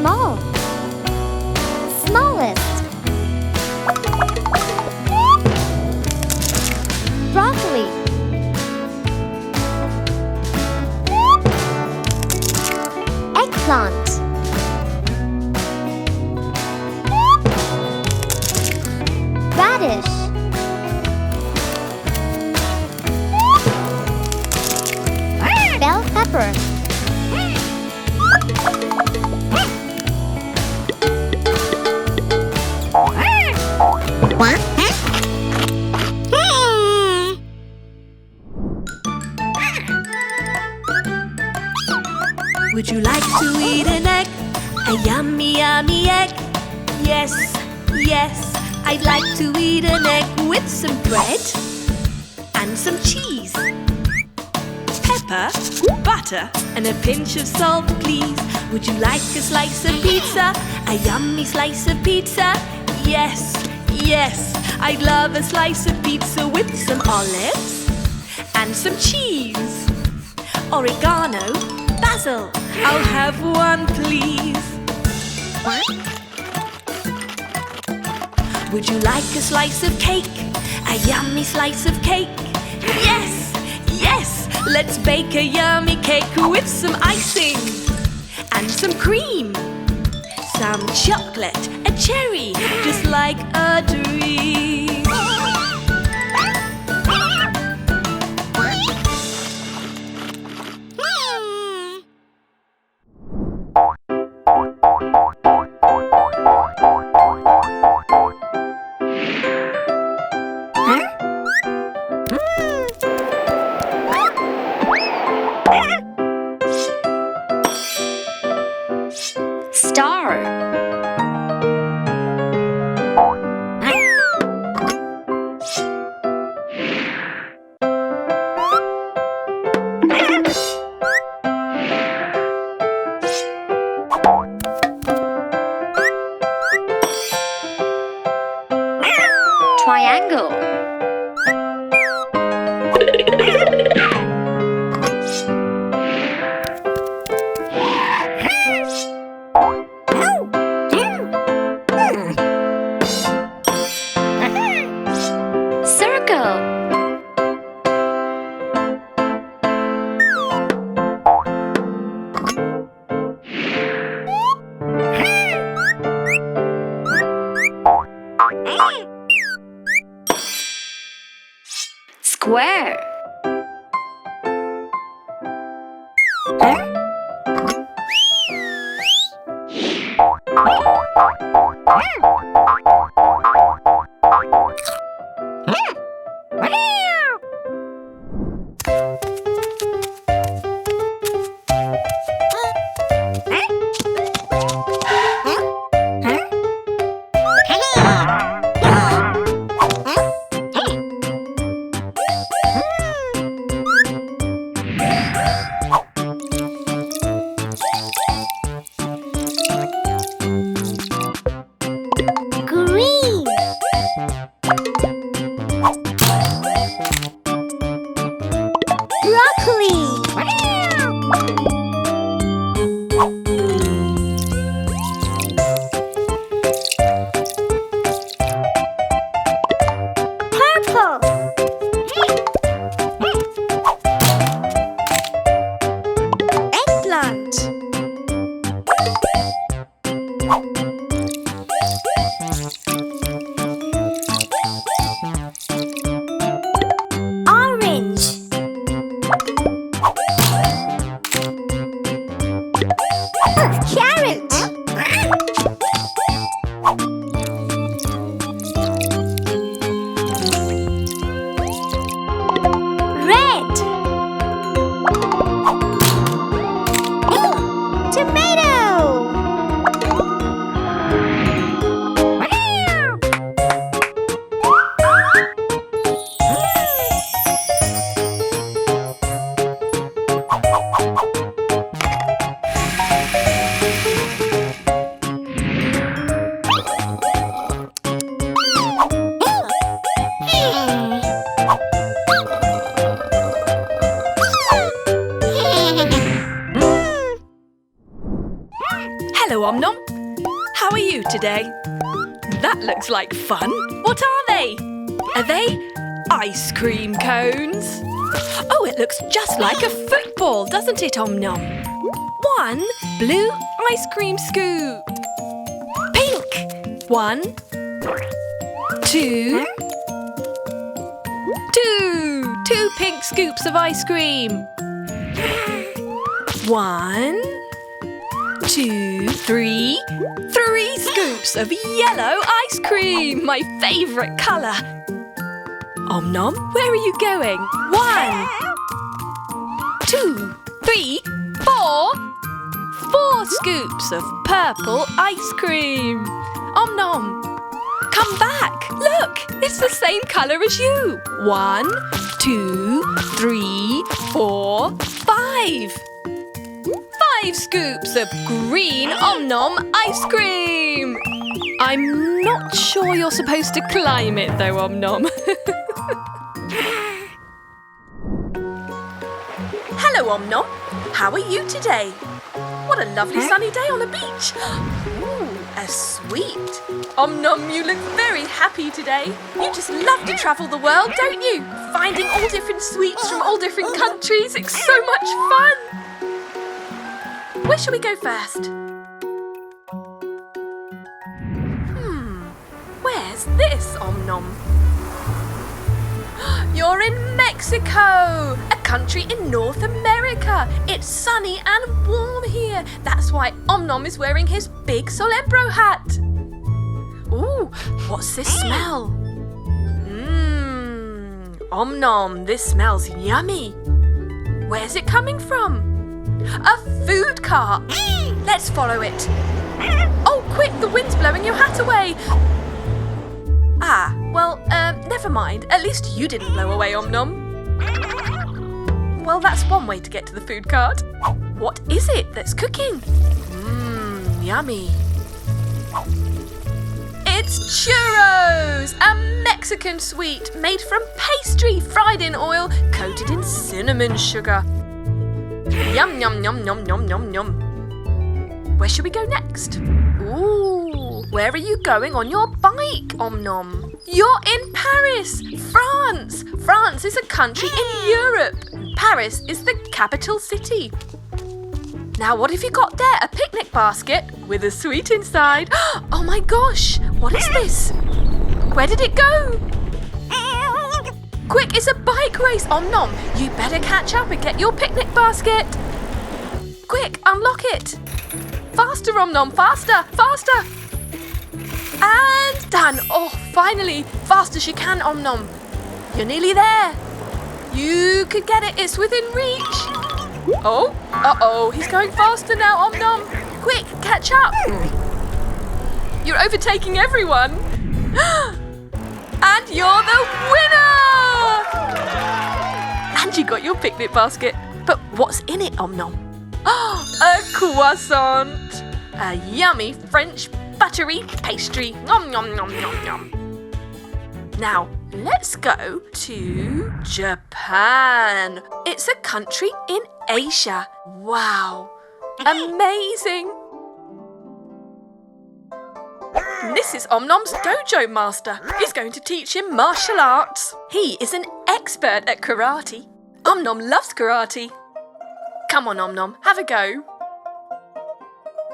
Small. Smallest. Broccoli. Eggplant. Radish. Bell pepper. Would you like to eat an egg? A yummy, yummy egg? Yes, yes, I'd like to eat an egg with some bread and some cheese, pepper, butter, and a pinch of salt, please. Would you like a slice of pizza? A yummy slice of pizza? Yes, yes, I'd love a slice of pizza with some olives and some cheese, oregano, basil. I'll have one, please. Would you like a slice of cake? A yummy slice of cake? Yes, yes, let's bake a yummy cake with some icing and some cream, some chocolate, a cherry, just like a dream. Star. Triangle. Circle. Square. Hello, Om Nom. How are you today? That looks like fun. What are they? Are they ice cream cones? Oh, it looks just like a football, doesn't it, Om Nom? One blue ice cream scoop. Pink. 1, 2. Two pink scoops of ice cream. 1, 2, 3. 3 scoops of yellow ice cream, my favourite colour. Om Nom, where are you going? 1, 2, 3, 4. 4 scoops of purple ice cream. Om Nom, come back. Look, it's the same colour as you. 1, 2, 3, 4, 5. 5 scoops of green Om Nom ice cream. I'm not sure you're supposed to climb it though, Om Nom. Hello, Om Nom. How are you today? What a lovely sunny day on the beach. Ooh, a sweet. Om Nom, you look very happy today. You just love to travel the world, don't you? Finding all different sweets from all different countries. It's so much fun. Where shall we go first? Where's this, Om Nom? You're in Mexico, a country in North America. It's sunny and warm here. That's why Om Nom is wearing his big Solembro hat. Ooh, what's this smell? Om Nom, this smells yummy. Where's it coming from? A food cart. Let's follow it. Oh, quick, the wind's blowing your hat away. Ah, well, never mind. At least you didn't blow away, Om Nom. Well, that's one way to get to the food cart. What is it that's cooking? Yummy. It's churros, a Mexican sweet made from pastry fried in oil, coated in cinnamon sugar. Yum, yum, yum, yum, yum, yum, yum. Where should we go next? Ooh, where are you going on your bike, Om Nom? You're in Paris, France. France is a country in Europe. Paris is the capital city. Now, what have you got there? A picnic basket with a sweet inside. Oh my gosh, what is this? Where did it go? Quick, it's a bike race, Om Nom. You better catch up and get your picnic basket. Quick, unlock it. Faster, Om Nom, faster, faster. And done. Oh, finally. Fast as you can, Om Nom. You're nearly there. You could get it. It's within reach. Oh, uh-oh. He's going faster now, Om Nom. Quick, catch up. You're overtaking everyone. And you're the winner! And you got your picnic basket. But what's in it, Om Nom? Oh, a croissant. A yummy French buttery pastry. Nom, nom, nom, nom, nom. Now, let's go to Japan. It's a country in Asia. Wow. Amazing. This is Om Nom's dojo master. He's going to teach him martial arts. He is an expert at karate. Om Nom loves karate. Come on, Om Nom, have a go.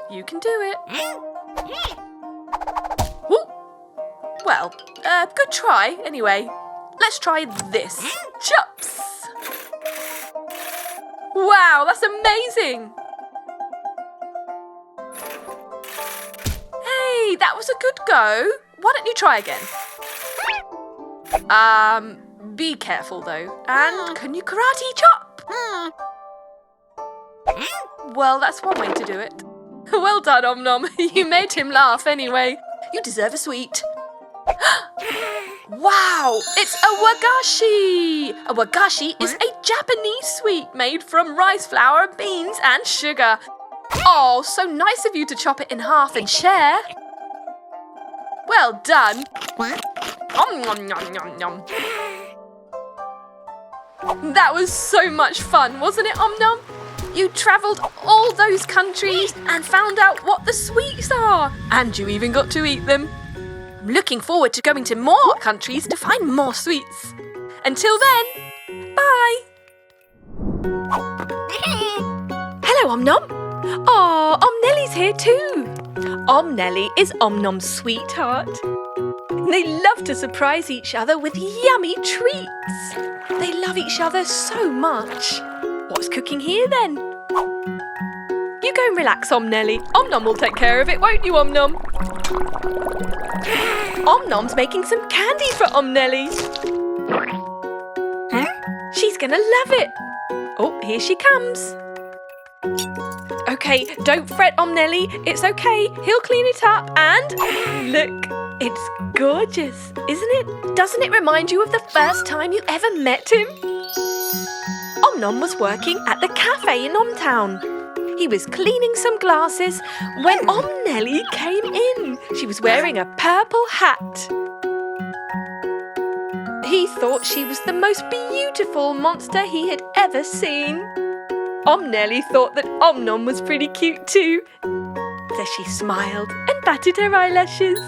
You can do it. Ooh. Well, good try, anyway. Let's try this. Chops! Wow, that's amazing! Hey, that was a good go. Why don't you try again? Be careful though. And can you karate chop? Well, that's one way to do it. Well done, Om Nom. You made him laugh anyway. You deserve a sweet. Wow, it's a wagashi! A wagashi is a Japanese sweet made from rice flour, beans and sugar. Oh, so nice of you to chop it in half and share. Well done. Nom, nom, nom, nom, nom. That was so much fun, wasn't it, Om Nom? You travelled all those countries and found out what the sweets are. And you even got to eat them. I'm looking forward to going to more countries to find more sweets. Until then, bye. Hello, Om Nom. Oh, Om Nelle's here too. Om Nelle is Om Nom's sweetheart. They love to surprise each other with yummy treats. They love each other so much. What's cooking here then? You go and relax, Om Nelle. Om Nom will take care of it, won't you, Om Nom? Om Nom's making some candy for Om Nelle. She's gonna love it. Oh, here she comes. Okay, don't fret, Om Nelle. It's okay. He'll clean it up and look, it's gorgeous, isn't it? Doesn't it remind you of the first time you ever met him? Om Nom was working at the cafe in Omtown. He was cleaning some glasses when Om Nelle came in. She was wearing a purple hat. He thought she was the most beautiful monster he had ever seen. Om Nelle thought that Om Nom was pretty cute too. So she smiled and batted her eyelashes.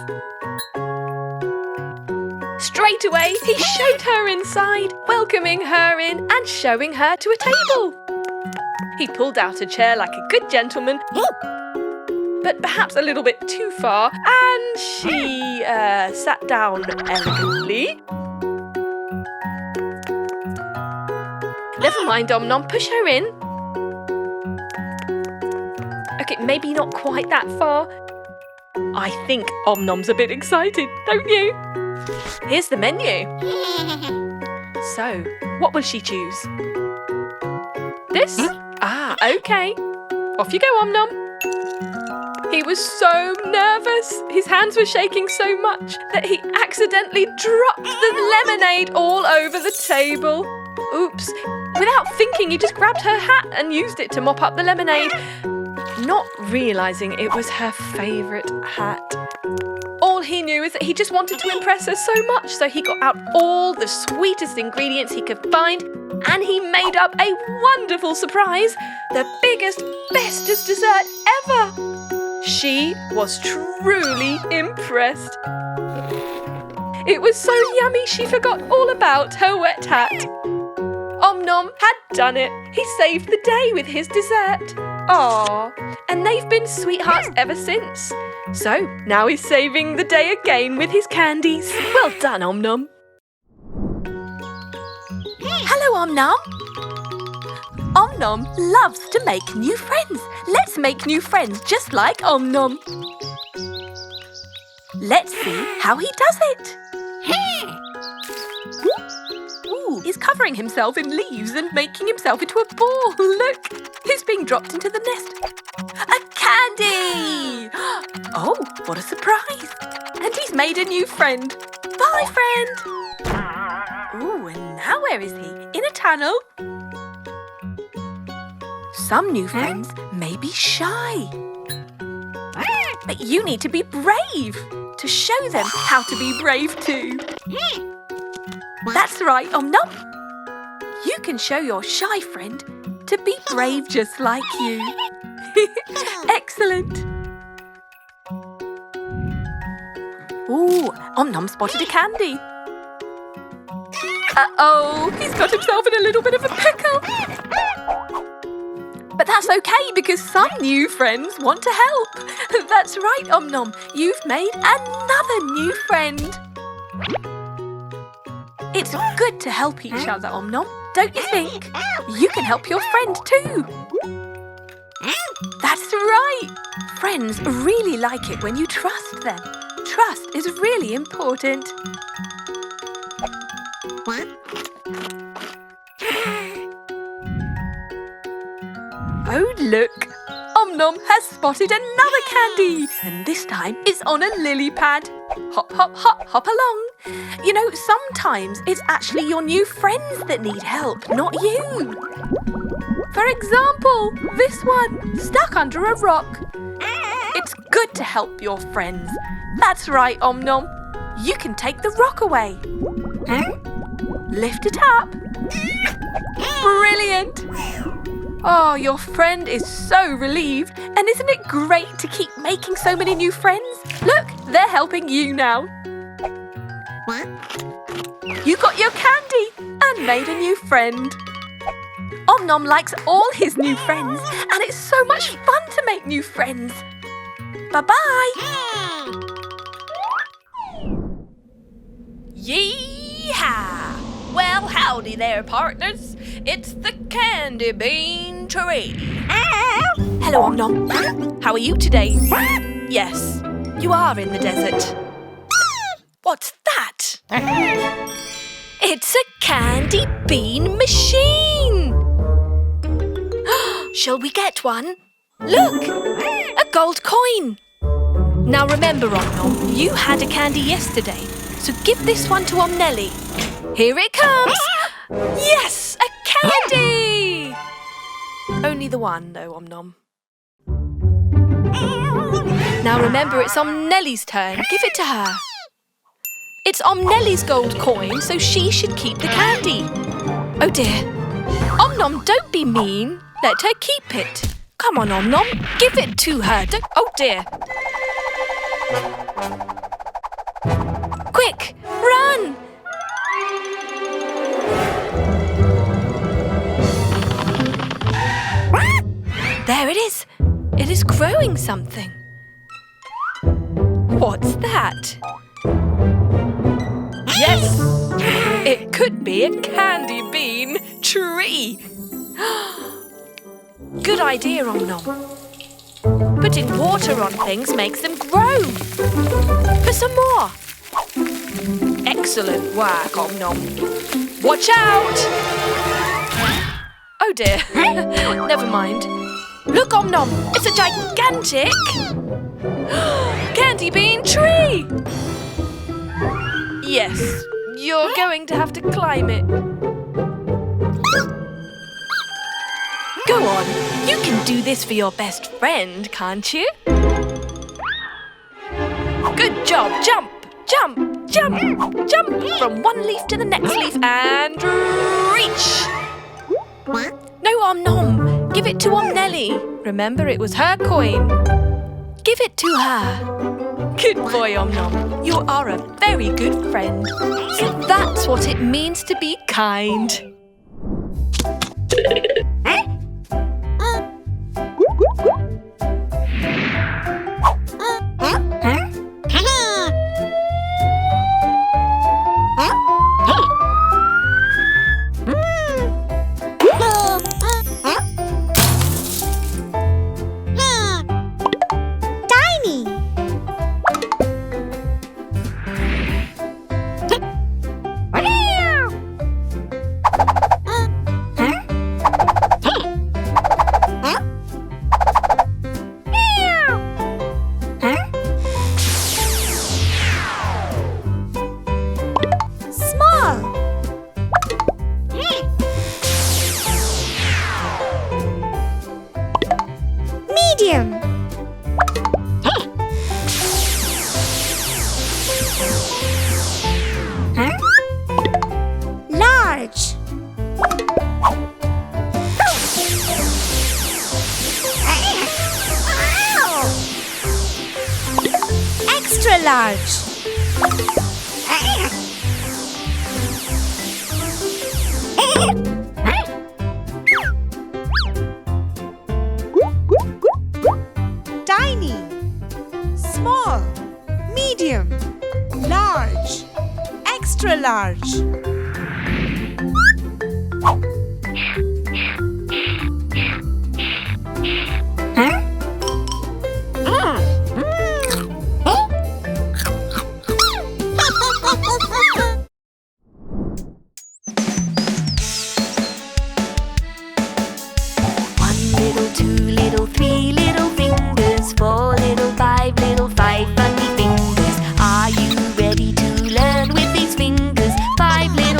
Straight away, he showed her inside, welcoming her in and showing her to a table. He pulled out a chair like a good gentleman, but perhaps a little bit too far, and she sat down elegantly. Never mind, Om Nom, push her in. Okay, maybe not quite that far. I think Om Nom's a bit excited, don't you? Here's the menu. So, what will she choose? This? Ah, okay. Off you go, Om Nom. He was so nervous. His hands were shaking so much that he accidentally dropped the lemonade all over the table. Oops. Without thinking, he just grabbed her hat and used it to mop up the lemonade, not realising it was her favourite hat. All he knew is that he just wanted to impress her so much, so he got out all the sweetest ingredients he could find and he made up a wonderful surprise, the biggest, bestest dessert ever. She was truly impressed. It was so yummy she forgot all about her wet hat. Om Nom had done it. He saved the day with his dessert. Aww, and they've been sweethearts ever since. So now he's saving the day again with his candies. Well done, Om Nom. Hello, Om Nom. Om Nom loves to make new friends. Let's make new friends just like Om Nom. Let's see how he does it. Ooh, he's covering himself in leaves and making himself into a ball. Look, he's being dropped into the nest. A candy! Oh, what a surprise. And he's made a new friend. Bye, friend. Ooh, and now where is he? In a tunnel? Some new friends may be shy. But you need to be brave to show them how to be brave too. That's right, Om Nom. You can show your shy friend to be brave just like you. Excellent. Ooh, Om Nom spotted a candy. Uh-oh, he's got himself in a little bit of a pickle. But that's okay because some new friends want to help. That's right, Om Nom. You've made another new friend. It's good to help each other, Om Nom, don't you think? You can help your friend too. That's right. Friends really like it when you trust them. Trust is really important. Oh, look. Om Nom has spotted another candy. And this time it's on a lily pad. Hop, hop, hop, hop along. You know, sometimes it's actually your new friends that need help, not you. For example, this one, stuck under a rock. It's good to help your friends. That's right, Om Nom. You can take the rock away. Lift it up. Brilliant. Oh, your friend is so relieved. And isn't it great to keep making so many new friends? Look, they're helping you now. You got your candy and made a new friend. Om Nom likes all his new friends, and it's so much fun to make new friends. Bye-bye. Yee-haw! Well, howdy there, partners. It's the candy bean tree. Hello, Om Nom. How are you today? Yes, you are in the desert. What's that? It's a candy bean machine. Shall we get one? Look, a gold coin. Now remember, Om Nom, you had a candy yesterday, so give this one to Om Nelle. Here it comes. Yes, a candy. Only the one, though, Om Nom. Now remember, it's Om Nelle's turn. Give it to her. It's Om Nelle's gold coin, so she should keep the candy. Oh dear. Om Nom, don't be mean. Let her keep it. Come on, Om Nom, give it to her. Oh dear. Quick, run! There it is. It is growing something. What's that? Yes! It could be a candy bean tree. Good idea, Om Nom. Putting water on things makes them grow. For some more. Excellent work, Om Nom. Watch out! Oh dear. Never mind. Look, Om Nom, it's a gigantic candy bean tree. Yes, you're going to have to climb it. Go on, you can do this for your best friend, can't you? Good job, jump, jump, jump, jump from one leaf to the next leaf and reach. No, Om Nom, give it to Om Nelle. Remember, it was her coin. Give it to her. Good boy, Om Nom. You are a very good friend. So that's what it means to be kind. Medium. Large. Extra large. Tiny, small, medium, large, extra large. Five little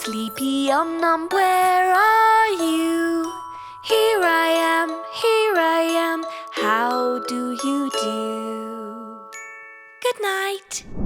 Sleepy Om Nom, where are you? Here I am, how do you do? Good night.